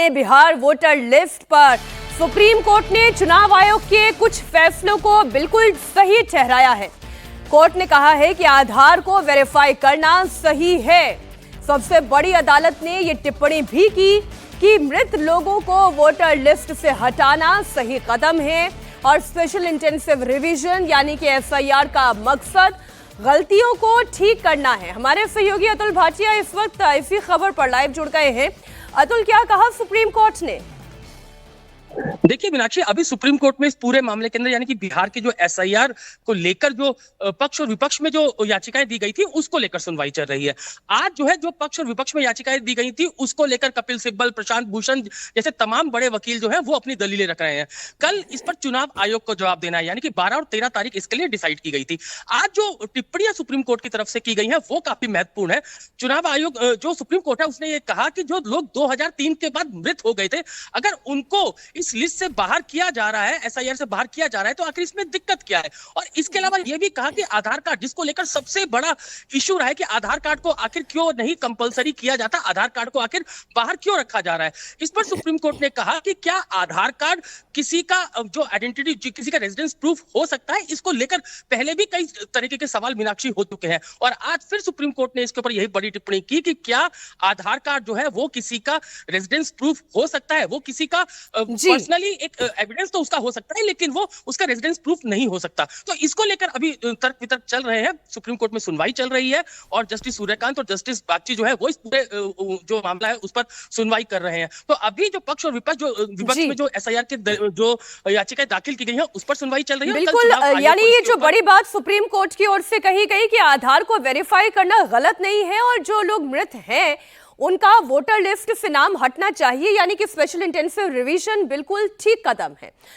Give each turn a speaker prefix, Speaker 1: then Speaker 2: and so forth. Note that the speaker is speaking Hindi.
Speaker 1: बिहार वोटर लिस्ट पर सुप्रीम कोर्ट ने चुनाव आयोग के कुछ फैसलों को बिल्कुल सही ठहराया है। कोर्ट ने कहा है कि आधार को वेरीफाई करना सही है। सबसे बड़ी अदालत ने ये टिप्पणी भी की कि मृत लोगों को वोटर लिस्ट से हटाना सही कदम है और स्पेशल इंटेंसिव रिवीजन यानी कि एफआईआर का मकसद गलतियों को ठीक करना है। हमारे सहयोगी अतुल भाटिया इस वक्त इसी खबर पर लाइव जुड़ गए हैं। अतुल, क्या कहा सुप्रीम कोर्ट ने?
Speaker 2: देखिए मीनाक्षी, अभी सुप्रीम कोर्ट में इस पूरे मामले के अंदर यानी कि बिहार के जो एसआईआर को लेकर जो पक्ष और विपक्ष में जो याचिकाएं दी गई थी उसको लेकर सुनवाई चल रही है। आज जो है जो पक्ष और विपक्ष में याचिकाएं दी गई थी उसको लेकर कपिल सिब्बल, प्रशांत भूषण जैसे तमाम बड़े वकील जो है वो अपनी दलीलें रख रहे हैं। कल इस पर चुनाव आयोग को जवाब देना है, यानी कि 12 और 13 तारीख इसके लिए डिसाइड की गई थी। आज जो टिप्पणियां सुप्रीम कोर्ट की तरफ से की गई है वो काफी महत्वपूर्ण है। चुनाव आयोग जो सुप्रीम कोर्ट है उसने ये कहा कि जो लोग 2003 के बाद मृत हो गए थे, अगर उनको इस लिस्ट से बाहर किया जा रहा है, एसआईआर से बाहर किया जा रहा है, तो आखिर इसमें दिक्कत क्या है। और इसके अलावा यह भी कहा कि आधार कार्ड, जिसको लेकर सबसे बड़ा इशू रहा है कि आधार कार्ड को आखिर क्यों नहीं कंपलसरी किया जाता, आधार कार्ड को आखिर बाहर क्यों रखा जा रहा है। इस पर सुप्रीम कोर्ट ने कहा कि क्या आधार कार्ड किसी का जो आइडेंटिटी, किसी का रेजिडेंस प्रूफ हो सकता है। इसको लेकर पहले भी कई तरीके के सवाल मीनाक्षी हो चुके हैं और आज फिर सुप्रीम कोर्ट ने इसके ऊपर यही बड़ी टिप्पणी की कि क्या आधार कार्ड जो है वो किसी का रेजिडेंस प्रूफ हो सकता है। वो किसी का पर्सनली एक एविडेंस तो उसका हो सकता है, लेकिन वो उसका रेजिडेंस प्रूफ नहीं हो सकता। तो इसको लेकर अभी तर्क वितर्क चल रहे हैं, सुप्रीम कोर्ट में सुनवाई चल रही है और जस्टिस सूर्यकांत और जस्टिस बागची जो है वो इस पूरे जो मामला है उस पर सुनवाई कर रहे हैं। तो अभी जो पक्ष और विपक्ष में जो एसआईआर के जो याचिकाएं दाखिल की गई है उस पर सुनवाई चल रही है।
Speaker 1: बिल्कुल, यानी ये जो बड़ी बात सुप्रीम कोर्ट की ओर से कही गई कि आधार को वेरीफाई करना गलत नहीं है और जो लोग मृत हैं उनका वोटर लिस्ट से नाम हटना चाहिए, यानी कि स्पेशल इंटेंसिव रिवीजन बिल्कुल ठीक कदम है।